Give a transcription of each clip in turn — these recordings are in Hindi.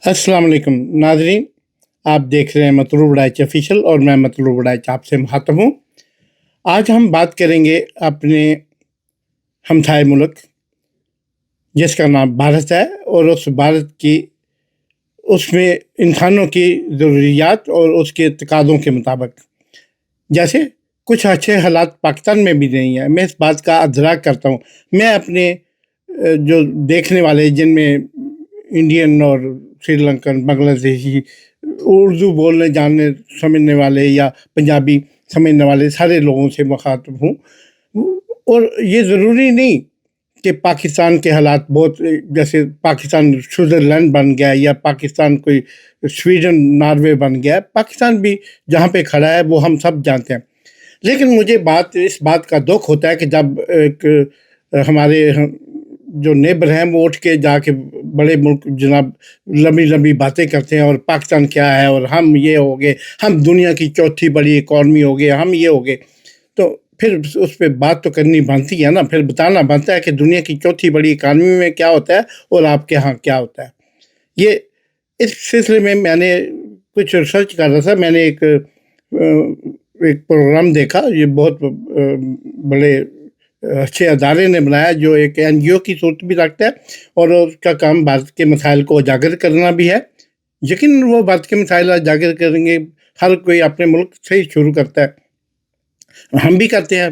अस्सलाम वालेकुम नाज़रीन, आप देख रहे हैं मतलूब डाइच ऑफिशियल और मैं मतलूब डाइच आपसे मुखातब हूँ। आज हम बात करेंगे अपने हमसाए मुल्क जिसका नाम भारत है और उस भारत की उसमें इंसानों की ज़रूरियात और उसके तकाज़ों के मुताबिक जैसे कुछ अच्छे हालात पाकिस्तान में भी नहीं है। मैं इस बात का अदराक करता हूँ। मैं अपने जो देखने वाले जिनमें इंडियन और श्रीलंकन, बांग्लादेशी, उर्दू बोलने जानने समझने वाले या पंजाबी समझने वाले सारे लोगों से मुखातिब हूँ। और ये ज़रूरी नहीं कि पाकिस्तान के हालात बहुत जैसे पाकिस्तान स्विट्ज़रलैंड बन गया या पाकिस्तान कोई स्वीडन, नॉर्वे बन गया। पाकिस्तान भी जहाँ पे खड़ा है वो हम सब जानते हैं। लेकिन मुझे इस बात का दुख होता है कि जब एक हमारे जो नेबर हैं वो उठ के जाके बड़े मुल्क जनाब लंबी लंबी बातें करते हैं और पाकिस्तान क्या है और हम ये हो गए, हम दुनिया की चौथी बड़ी इकॉनमी हो गए, हम ये हो गए। तो फिर उस पर बात तो करनी बनती है ना, फिर बताना बनता है कि दुनिया की चौथी बड़ी इकॉनमी में क्या होता है और आपके यहाँ क्या होता है। ये इस सिलसिले में मैंने कुछ रिसर्च कर रहा था। मैंने एक प्रोग्राम देखा। ये बहुत बड़े अच्छे अदारे ने बनाया जो एक NGO की सूरत भी रखता है और उसका काम भारत के मसाइल को उजागर करना भी है। यकीन वो भारत के मसाइल उजागर करेंगे, हर कोई अपने मुल्क से ही शुरू करता है, हम भी करते हैं।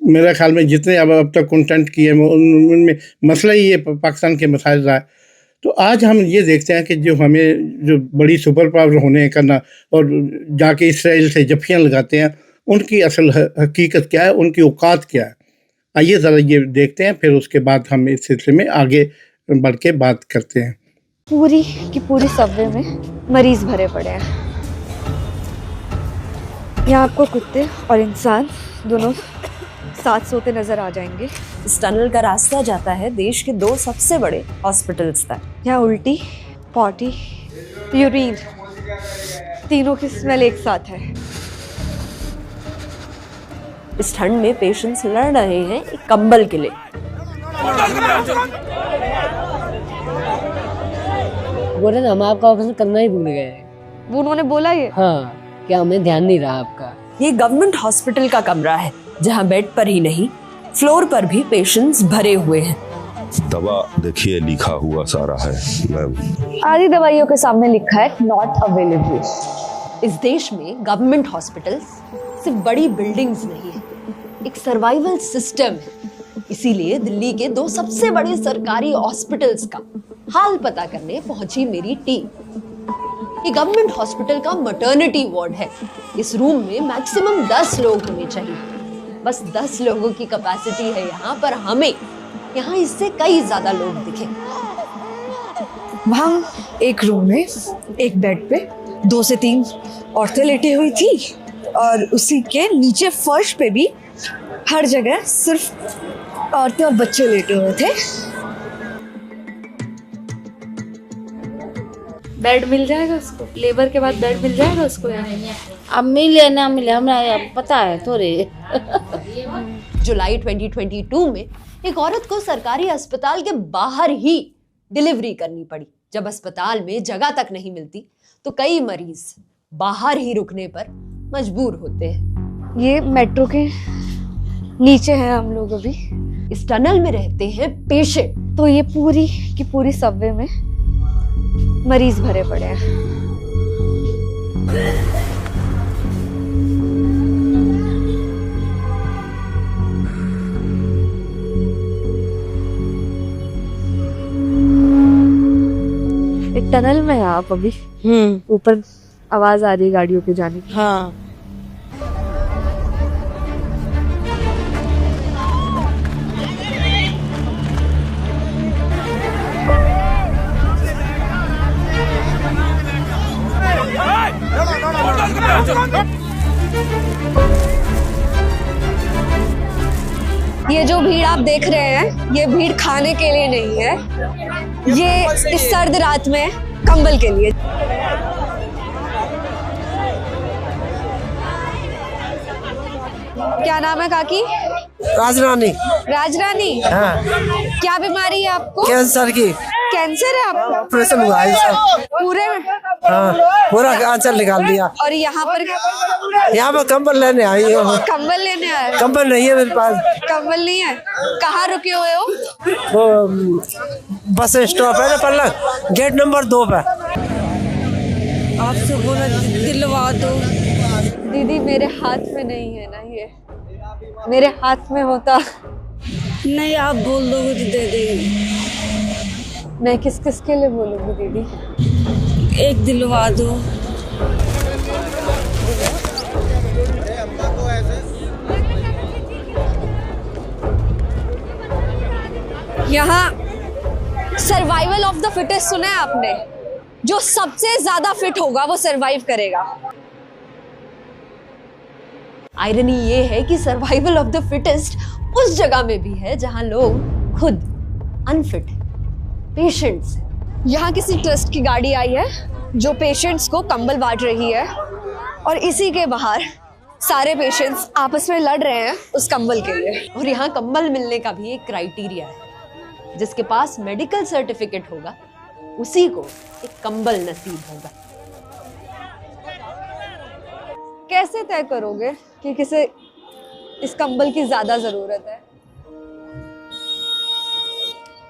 मेरा ख्याल में जितने अब तक कंटेंट किए उनमें मसला ही ये पाकिस्तान के मसाइल रहा है। तो आज हम ये देखते हैं कि जो हमें जो बड़ी सुपर पावर होने करना और जाके इसराइल से जफ्फियाँ लगाते हैं, उनकी असल हकीकत क्या है, उनकी औकात क्या है। आइए ज़रा ये देखते हैं, फिर उसके बाद हम इस सिलसिले में आगे बढ़ के बात करते हैं। पूरी की पूरी सबवे में मरीज भरे पड़े हैं। यहाँ आपको कुत्ते और इंसान दोनों साथ सोते नजर आ जाएंगे। इस टनल का रास्ता जाता है देश के 2 सबसे बड़े हॉस्पिटल्स तक। यहाँ उल्टी, पॉटी, यूरिन तीनों की स्मेल एक साथ है। इस ठंड में पेशेंट्स लड़ रहे हैं एक कंबल के लिए। बोले ना हम आपका ऑपरेशन करना ही भूल गए। वो उन्होंने बोला ये? हाँ, क्या हमें ध्यान नहीं रहा आपका। ये गवर्नमेंट हॉस्पिटल का कमरा है जहाँ बेड पर ही नहीं फ्लोर पर भी पेशेंट्स भरे हुए हैं। दवा देखिए लिखा हुआ सारा है मैम। आधी दवाइयों के सामने लिखा है नॉट अवेलेबल। इस देश में गवर्नमेंट हॉस्पिटल्स सिर्फ बड़ी बिल्डिंग्स नहीं है, एक सर्वाइवल सिस्टम है। इसीलिए दिल्ली के 2 सबसे बड़े सरकारी हॉस्पिटल्स का हाल पता करने पहुंची मेरी टीम। ये गवर्नमेंट हॉस्पिटल का मैटरनिटी वार्ड है। इस रूम में मैक्सिमम 10 लोग होने चाहिए। बस 10 लोगों की कैपेसिटी है यहाँ पर। हमें यहाँ इससे कई ज्यादा लोग दिखे। वहाँ एक रूम में एक बेड पे 2 से 3 औरतें लेटी हुई थी और उसी के नीचे फर्श पे भी हर जगह सिर्फ औरतें और बच्चे लेटे हुए थे। बेड मिल जाएगा उसको? लेबर के बाद बेड मिल जाएगा उसको? अब मिले ना मिले हमें पता है थोड़े। जुलाई 2022 में एक औरत को सरकारी अस्पताल के बाहर ही डिलीवरी करनी पड़ी। जब अस्पताल में जगह तक नहीं मिलती तो कई मरीज बाहर ही रुकने पर मजबूर होते हैं। ये मेट्रो के नीचे हैं हम लोग अभी। इस टनल में रहते हैं पेशेंट। तो ये पूरी की पूरी सबवे में मरीज भरे पड़े हैं। एक टनल में है आप अभी? ऊपर आवाज आ रही है गाड़ियों के जाने की। हाँ ये जो भीड़ आप देख रहे हैं, ये भीड़ खाने के लिए नहीं है, ये इस सर्द रात में कंबल के लिए। क्या नाम है काकी? राजरानी। राजरानी? हाँ। क्या बीमारी है आपको? कैंसर की। कैंसर है आपको? ऑपरेशन हुआ है सब। पूरे में? हाँ, पूरा आंचल निकाल दिया। और यहाँ पर कंबल लेने आई हो। कंबल लेने आए? कंबल नहीं है मेरे पास। कंबल नहीं है? कहाँ रुके हुए हो? वो बस स्टॉप है ना पल्लक, गेट नंबर 2 पे। आपसे बोला दिलवा दो। दीदी मेरे हाथ में नहीं है ना ये, मेरे हाथ में होता। नहीं, आप बोल दोगे तो दे देंगे। मैं किस किस के लिए बोलूँगी दीदी? एक दिलवा दो। यहाँ सर्वाइवल ऑफ द फिटेस्ट सुना है आपने? जो सबसे ज्यादा फिट होगा वो सरवाइव करेगा। आयरनी ये है कि सर्वाइवल ऑफ द फिटेस्ट उस जगह में भी है जहां लोग खुद अनफिट पेशेंट्स। यहाँ किसी ट्रस्ट की गाड़ी आई है जो पेशेंट्स को कंबल बांट रही है और इसी के बाहर सारे पेशेंट्स आपस में लड़ रहे हैं उस कंबल के लिए। और यहाँ कंबल मिलने का भी एक क्राइटेरिया है, जिसके पास मेडिकल सर्टिफिकेट होगा उसी को एक कंबल नसीब होगा। कैसे तय करोगे कि किसे इस कंबल की ज्यादा जरूरत है?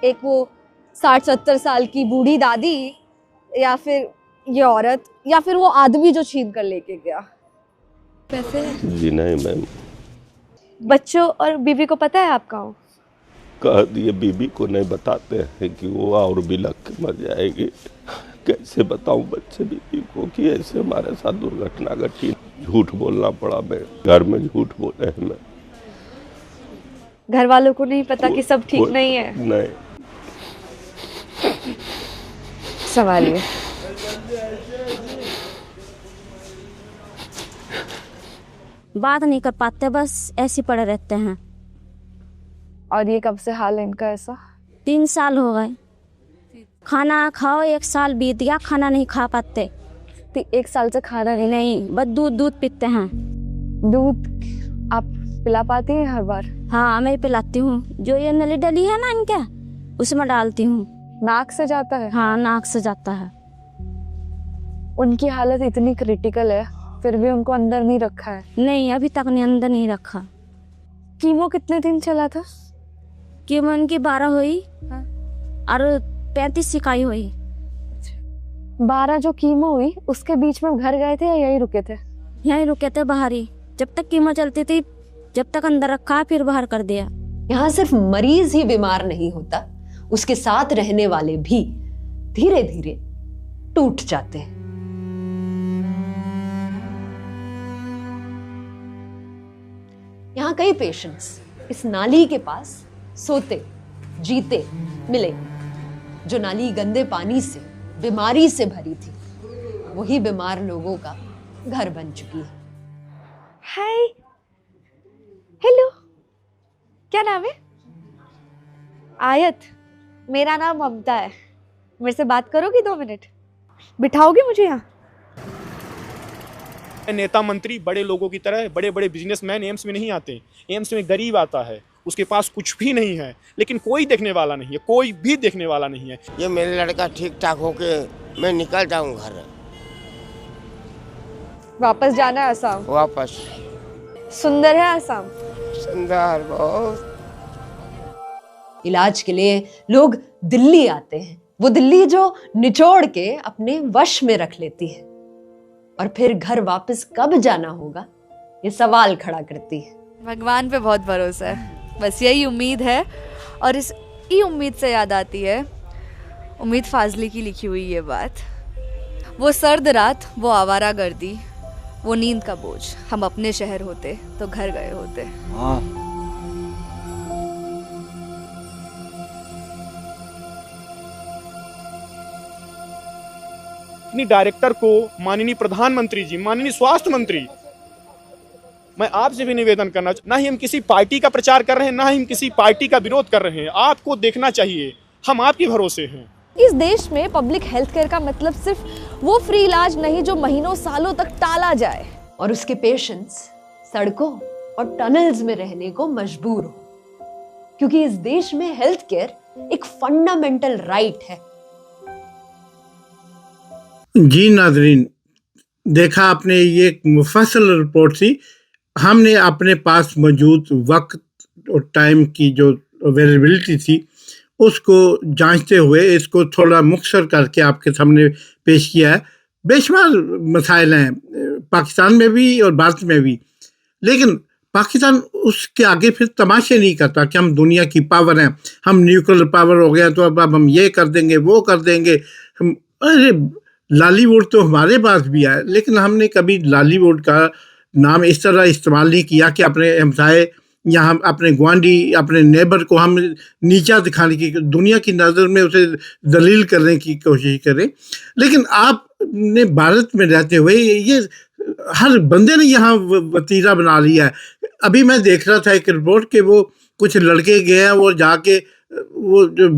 एक वो 60-70 साल की बूढ़ी दादी, या फिर ये औरत, या फिर वो आदमी जो छीन कर लेके गया? पैसे जी नहीं मैम। बच्चों और बीवी को पता है आप कहाँ हो? कह दिए बीबी को नहीं बताते हैं कि वो और भी लग के मर जाएगी। कैसे बताऊं बच्चे बीबी को कि ऐसे हमारे साथ दुर्घटना घटी। झूठ बोलना पड़ा, मैं घर में झूठ बोले हैं। मैं घर वालों को नहीं पता कि सब ठीक नहीं है? नहीं। संभालिए। बात नहीं कर पाते, बस ऐसे पड़े रहते हैं। और ये कब से हाल है इनका ऐसा? 3 साल हो गए। खाना खाओ, 1 साल बीत गया, खाना नहीं खा पाते। तो 1 साल से खाना नहीं, बस दूध पीते हैं। दूध आप पिला पाती हैं हर बार? हाँ, मैं पिलाती हूँ। जो ये नली डली है ना इनके, उसमें डालती हूँ। नाक से जाता है? हाँ, नाक से जाता है। उनकी हालत इतनी क्रिटिकल है, फिर भी उनको अंदर नहीं रखा है? नहीं, अभी तक नहीं, अंदर नहीं रखा। कीमो कितने दिन चला था? कीमो उनकी 12 हुई और 35 सिकाई हुई। 12 जो कीमो हुई उसके बीच में घर गए थे या यहीं रुके थे? यहीं रुके थे बाहर ही। जब तक कीमो चलती थी, जब तक अंदर रखा, फिर बाहर कर दिया। यहाँ सिर्फ मरीज ही बीमार नहीं होता, उसके साथ रहने वाले भी धीरे धीरे टूट जाते हैं। यहाँ कई पेशेंट्स इस नाली के पास सोते जीते मिले। जो नाली गंदे पानी से, बीमारी से भरी थी, वही बीमार लोगों का घर बन चुकी है। हाय, हेलो, क्या नाम है? आयत। मेरा नाम ममता है। मेरे से बात करोगी 2 मिनट? बिठाओगे मुझे यहाँ? नेता मंत्री बड़े लोगों की तरह, बड़े बड़े बिजनेसमैन एम्स में नहीं आते। एम्स में गरीब आता है, उसके पास कुछ भी नहीं है, लेकिन कोई देखने वाला नहीं है, कोई भी देखने वाला नहीं है। ये मेरा लड़का ठीक ठाक होके मैं निकल जाऊँ घर। वापस जाना है असम? वापस। सुंदर है असम? सुंदर बहुत। इलाज के लिए लोग दिल्ली आते हैं, वो दिल्ली जो निचोड़ के अपने वश में रख लेती है, और फिर घर वापस कब जाना होगा ये सवाल खड़ा करती है। भगवान पे बहुत भरोसा है, बस यही उम्मीद है। और इस उम्मीद से याद आती है उम्मीद फाजली की लिखी हुई ये बात। वो सर्द रात, वो आवारा गर्दी, वो नींद का बोझ, हम अपने शहर होते तो घर गए होते। हाँ। डायरेक्टर को माननीय प्रधानमंत्री जी, माननीय स्वास्थ्य मंत्री, मैं आपसे भी निवेदन करना, ना ही हम किसी पार्टी का प्रचार कर रहे हैं, ना ही हम किसी पार्टी का विरोध कर रहे हैं। आपको देखना चाहिए, हम आपके भरोसे हैं। इस देश में पब्लिक हेल्थ केयर का मतलब सिर्फ वो फ्री इलाज नहीं जो महीनों सालों तक टाला जाए और उसके पेशेंट्स सड़कों और टनल्स में रहने को मजबूर हो, क्योंकि इस देश में हेल्थ केयर एक फंडामेंटल राइट है जी नाजरीन, देखा आपने, ये एक मुफस्सल रिपोर्ट थी। हमने अपने पास मौजूद वक्त और टाइम की जो अवेलेबिलिटी थी उसको जांचते हुए इसको थोड़ा मुख्तसर करके आपके सामने पेश किया है। बेशुमार मसाइल हैं पाकिस्तान में भी और भारत में भी, लेकिन पाकिस्तान उसके आगे फिर तमाशे नहीं करता कि हम दुनिया की पावर हैं, हम न्यूक्लियर पावर हो गया तो अब हम ये कर देंगे वो कर देंगे। हम अरे लॉलीवुड तो हमारे पास भी है, लेकिन हमने कभी लॉलीवुड का नाम इस तरह इस्तेमाल नहीं किया कि अपने हमसाए या हम अपने गुआंढी अपने नेबर को हम नीचा दिखाने की, दुनिया की नज़र में उसे जलील करने की कोशिश करें। लेकिन आपने भारत में रहते हुए ये हर बंदे ने यहाँ वतीरा बना लिया है। अभी मैं देख रहा था एक रिपोर्ट कि वो कुछ लड़के गए हैं और जाके वो जो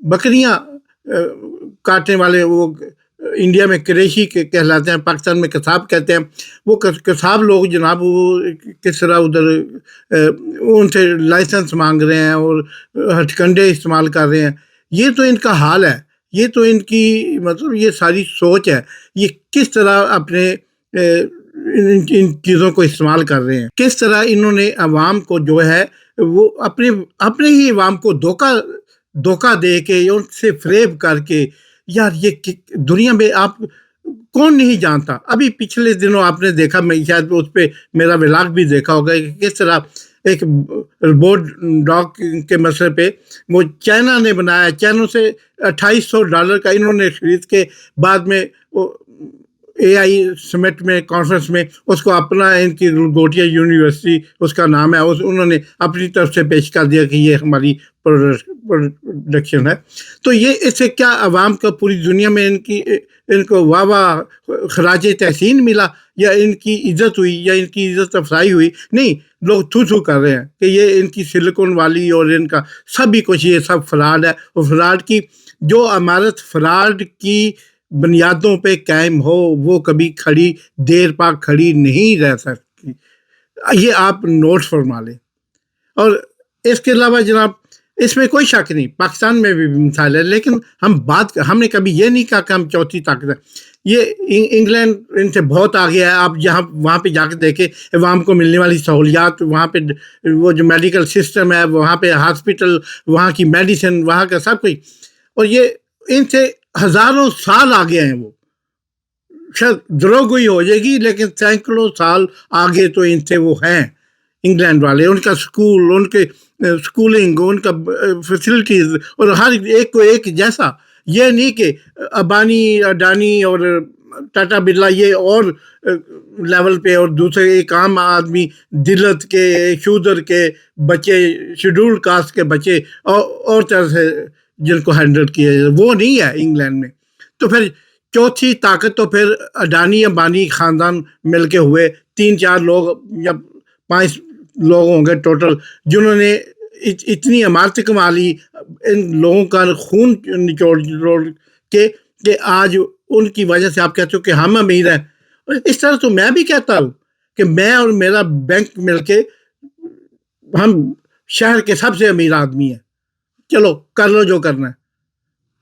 बकरियां काटने वाले, वो इंडिया में क्रेशी के कहलाते हैं, पाकिस्तान में कसाब कहते हैं, वो कसाब लोग जनाब वो किस तरह उधर उनसे लाइसेंस मांग रहे हैं और हथकंडे इस्तेमाल कर रहे हैं। ये तो इनका हाल है, ये तो इनकी मतलब ये सारी सोच है। ये किस तरह अपने इन चीज़ों को इस्तेमाल कर रहे हैं, किस तरह इन्होंने अवाम को जो है वो अपने ही अवाम को धोखा दे के उनसे फ्रेब करके, यार ये दुनिया में आप कौन नहीं जानता। अभी पिछले दिनों आपने देखा, मैं शायद उस पर मेरा व्लॉग भी देखा होगा कि किस तरह एक रोबोट डॉग के मसले पे वो चाइना ने बनाया, चाइना से $2800 का इन्होंने खरीद के बाद में वो AI समिट में कॉन्फ्रेंस में उसको अपना, इनकी गोटिया यूनिवर्सिटी उसका नाम है, उस उन्होंने अपनी तरफ से पेश कर दिया कि ये हमारी प्रोडक्शन है। तो ये इससे क्या अवाम का पूरी दुनिया में इनको वाह वाह खराज तहसीन मिला या इनकी इज्जत हुई या इनकी इज्जत अफजाई हुई? नहीं, लोग थू कर रहे हैं कि ये इनकी सिलिकॉन वाली और इनका सभी कुछ ये सब फ्रॉड है। और फ्रॉड की जो इमारत फ्रॉड की बुनियादों पे कायम हो वो कभी देर पाक खड़ी नहीं रह सकती। ये आप नोट फरमा लें। और इसके अलावा जनाब इसमें कोई शक नहीं, पाकिस्तान में भी मिसाल है, लेकिन हमने कभी ये नहीं कहा कि हम चौथी ताकत है। ये इंग्लैंड इनसे बहुत आगे है। आप जहाँ वहाँ पे जाकर देखें अवाम को मिलने वाली सहूलियात, वहाँ पे वो जो मेडिकल सिस्टम है, वहाँ पे हॉस्पिटल, वहाँ की मेडिसिन, वहाँ का सब कुछ, और ये इनसे हज़ारों साल आगे हैं। वो शायद दरोगोई हो जाएगी, लेकिन सैकड़ों साल आगे तो इनसे वो हैं इंग्लैंड वाले। उनका स्कूल, उनके स्कूलिंग, उनका फैसिलिटीज़ और हर एक को एक जैसा। ये नहीं कि अबानी, अडानी और टाटा बिरला ये और लेवल पे और दूसरे एक आम आदमी दिलत के, शूदर के बच्चे, शेड्यूल्ड कास्ट के बच्चे और तरह से जिनको हैंडल किया जाए, वो नहीं है इंग्लैंड में। तो फिर चौथी ताकत तो फिर अडानी अंबानी ख़ानदान मिलके हुए 3-4 लोग या 5 लोग होंगे टोटल, जिन्होंने इतनी इमारत कमा ली, इन लोगों का खून निचोड़ के आज उनकी वजह से आप कहते हो कि हम अमीर हैं। और इस तरह तो मैं भी कहता हूँ कि मैं और मेरा बैंक मिलके हम शहर के सबसे अमीर आदमी हैं। चलो कर लो जो करना है।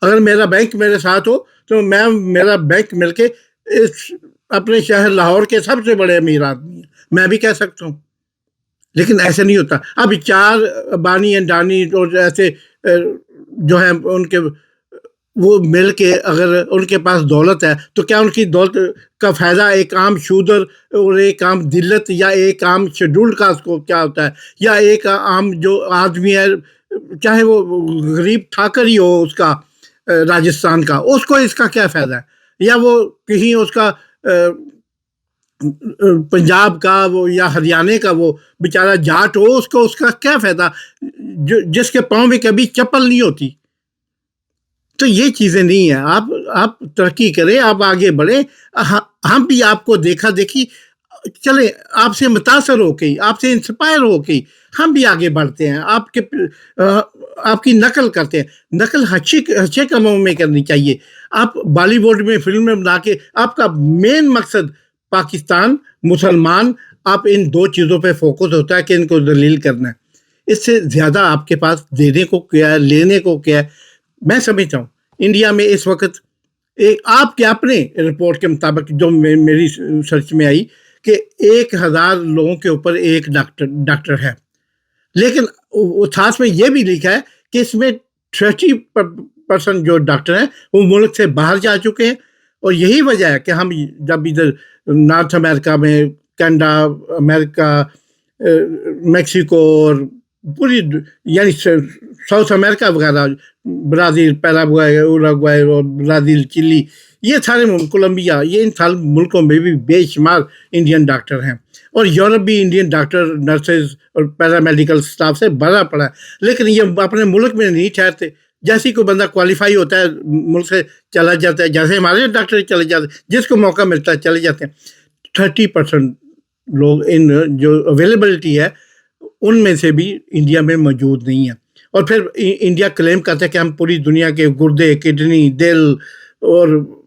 अगर मेरा बैंक मेरे साथ हो तो मेरा बैंक मिलके इस अपने शहर लाहौर के सबसे बड़े अमीर आदमी हैं, मैं भी कह सकता हूँ। लेकिन ऐसे नहीं होता। अब 4 अबानी अंडानी और ऐसे जो हैं उनके वो मिल के अगर उनके पास दौलत है तो क्या उनकी दौलत का फ़ायदा एक आम शूदर और एक आम दिल्लत या एक आम शेड्यूल्ड कास्ट को क्या होता है, या एक आम जो आदमी है चाहे वो गरीब ठाकर ही हो उसका राजस्थान का, उसको इसका क्या फ़ायदा है? या वो कहीं उसका पंजाब का वो या हरियाणा का वो बेचारा जाट हो, उसका क्या फ़ायदा जिसके पाँव में कभी चप्पल नहीं होती? तो ये चीज़ें नहीं है। आप तरक्की करें, आप आगे बढ़ें। हम भी आपको देखा देखी चले, आपसे मुतासर होके, आपसे इंस्पायर होके हम भी आगे बढ़ते हैं, आपकी नकल करते हैं। नकल अच्छे कामों में करनी चाहिए। आप बॉलीवुड में फिल्में बना के आपका मेन मकसद पाकिस्तान, मुसलमान, आप इन 2 चीज़ों पे फोकस होता है कि इनको दलील करना है। इससे ज़्यादा आपके पास देने को क्या है, लेने को क्या है? मैं समझता हूँ इंडिया में इस वक्त एक आपके अपने रिपोर्ट के मुताबिक जो मेरी सर्च में आई कि 1000 लोगों के ऊपर एक डॉक्टर है, लेकिन वो साथ में ये भी लिखा है कि इसमें 30% जो डॉक्टर हैं वो मुल्क से बाहर जा चुके हैं। और यही वजह है कि हम जब इधर नॉर्थ अमेरिका में, कनाडा, अमेरिका, मेक्सिको और पूरी यानी साउथ अमेरिका वगैरह, ब्राज़ील, पैराग्वे, उरुग्वे और ब्राज़ील, चिली, ये सारे कोलंबिया, ये इन सारे मुल्कों में भी बेशुमार इंडियन डॉक्टर हैं। और यूरोप भी इंडियन डॉक्टर, नर्सेज और पैरामेडिकल स्टाफ से भरा पड़ा है, लेकिन ये अपने मुल्क में नहीं ठहरते। जैसे ही कोई बंदा क्वालिफाई होता है मुल्क से चला जाता है, जैसे हमारे डॉक्टर चले जाते हैं, जिसको मौका मिलता है चले जाते हैं। 30% लोग इन जो अवेलेबिलिटी है उनमें से भी इंडिया में मौजूद नहीं है। और फिर इंडिया क्लेम करता है कि हम पूरी दुनिया के गुर्दे, किडनी, दिल और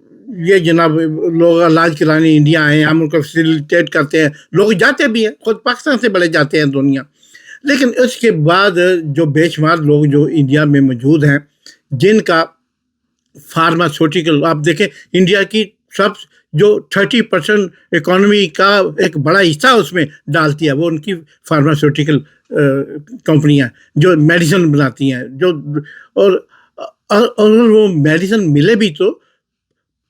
ये जनाब लोग इलाज कराने इंडिया आए, हम उनको फैसिलिटेट करते हैं। लोग जाते भी हैं, खुद पाकिस्तान से बड़े जाते हैं दुनिया। लेकिन उसके बाद जो बेशुमार लोग जो इंडिया में मौजूद हैं, जिनका फार्मास्यूटिकल, आप देखें इंडिया की सब जो 30% इकोनॉमी का एक बड़ा हिस्सा उसमें डालती है, वो उनकी फार्मास्यूटिकल कंपनियां जो मेडिसिन बनाती हैं। जो और वो मेडिसिन मिले भी तो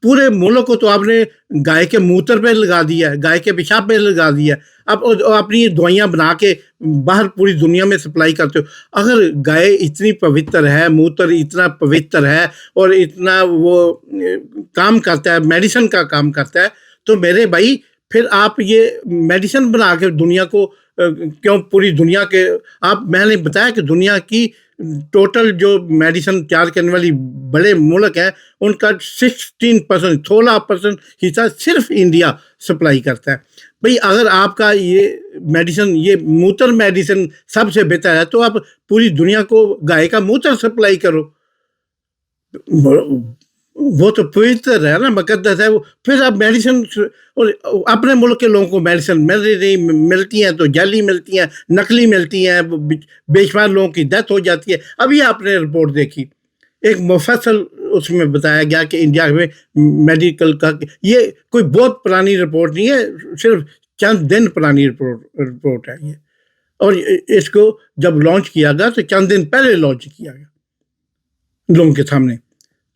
पूरे मुल्क को तो आपने गाय के मूत्र पे लगा दिया है, गाय के पेशाब पे लगा दिया है। आप अपनी दवाइयाँ बना के बाहर पूरी दुनिया में सप्लाई करते हो। अगर गाय इतनी पवित्र है, मूत्र इतना पवित्र है और इतना वो काम करता है, मेडिसिन का काम करता है, तो मेरे भाई फिर आप ये मेडिसिन बना के दुनिया को क्यों, पूरी दुनिया के मैंने बताया कि दुनिया की टोटल जो मेडिसिन तैयार करने वाली बड़े मुल्क हैं उनका 16% हिस्सा सिर्फ इंडिया सप्लाई करता है। भाई अगर आपका ये मेडिसिन, ये मूत्र मेडिसिन सबसे बेहतर है, तो आप पूरी दुनिया को गाय का मूत्र सप्लाई करो, वो तो पवित्र है ना, मुकद्दस है वो। फिर आप मेडिसिन, और अपने मुल्क के लोगों को मेडिसिन मिलती हैं तो जाली मिलती हैं, नकली मिलती हैं, बेशुमार लोगों की डेथ हो जाती है। अभी आपने रिपोर्ट देखी, एक मुफस्सल उसमें बताया गया कि इंडिया में मेडिकल का, ये कोई बहुत पुरानी रिपोर्ट नहीं है, सिर्फ चंद दिन पुरानी रिपोर्ट है ये। और इसको जब लॉन्च किया गया तो चंद दिन पहले लॉन्च किया गया लोगों के सामने।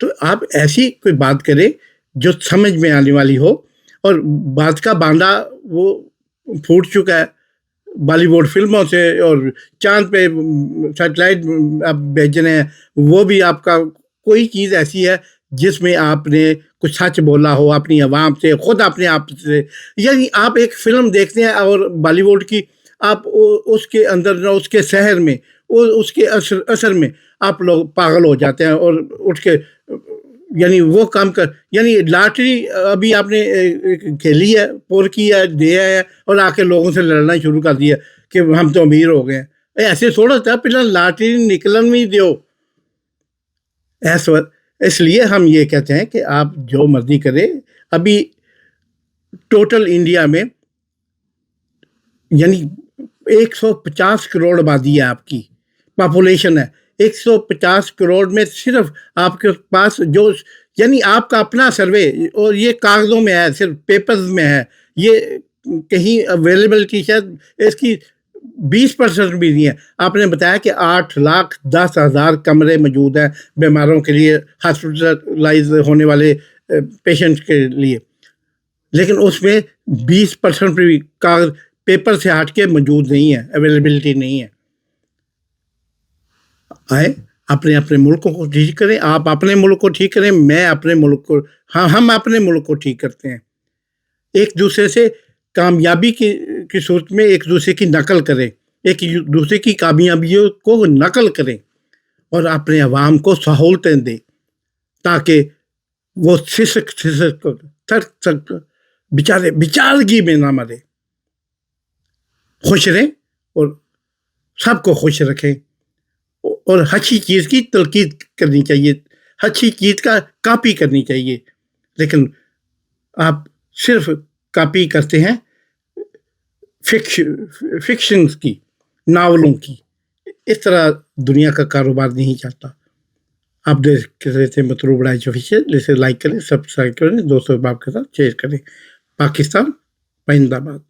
तो आप ऐसी कोई बात करें जो समझ में आने वाली हो। और बात का बांधा वो फूट चुका है बॉलीवुड फिल्मों से, और चांद पे सैटेलाइट आप भेज रहे हैं, वो भी आपका कोई चीज़ ऐसी है जिसमें आपने कुछ सच बोला हो अपनी आवाम से, खुद अपने आप से। यानी आप एक फ़िल्म देखते हैं और बॉलीवुड की, आप उसके अंदर, उसके शहर में, उसके असर में आप लोग पागल हो जाते हैं और उठ के यानी वो काम कर, यानी लॉटरी अभी आपने खेली है, पुर किया है, दिया है और आके लोगों से लड़ना शुरू कर दिया कि हम तो अमीर हो गए। ऐसे थोड़ा था, पहले लॉटरी निकलन भी दो ऐसा। इसलिए हम ये कहते हैं कि आप जो मर्जी करें। अभी टोटल इंडिया में यानी 150 करोड़ आबादी है, आपकी पॉपुलेशन है 150 करोड़ में। सिर्फ आपके पास जो, यानी आपका अपना सर्वे, और ये कागज़ों में है, सिर्फ पेपर्स में है, ये कहीं अवेलेबिलिटी शायद इसकी 20% भी नहीं है। आपने बताया कि 8,10,000 कमरे मौजूद हैं बीमारों के लिए, हॉस्पिटलाइज होने वाले पेशेंट्स के लिए, लेकिन उसमें 20% भी कागज पेपर से हट के मौजूद नहीं है, अवेलेबिलिटी नहीं है। आए अपने अपने मुल्कों को ठीक करें, आप अपने मुल्क को ठीक करें, मैं अपने मुल्क को, हाँ हम अपने मुल्क को ठीक करते हैं। एक दूसरे से कामयाबी की सूरत में एक दूसरे की नकल करें, एक दूसरे की कामयाबियों को नकल करें और अपने अवाम को सहूलतें दें ताकि वो सिसक थक थक बेचारे बेचारगी में ना मरे, खुश रहें और सबको खुश रखें। और अच्छी चीज़ की तलकीद करनी चाहिए, अच्छी चीज़ का कॉपी करनी चाहिए। लेकिन आप सिर्फ कॉपी करते हैं फिक्शंस की, नावलों की। इस तरह दुनिया का कारोबार नहीं चलता। आप देख रहे थे मतलूब राइट्स ऑफिशियल। इसे लाइक करें, सब्सक्राइब करें, दोस्तों बाप के साथ शेयर करें। पाकिस्तान जिंदाबाद।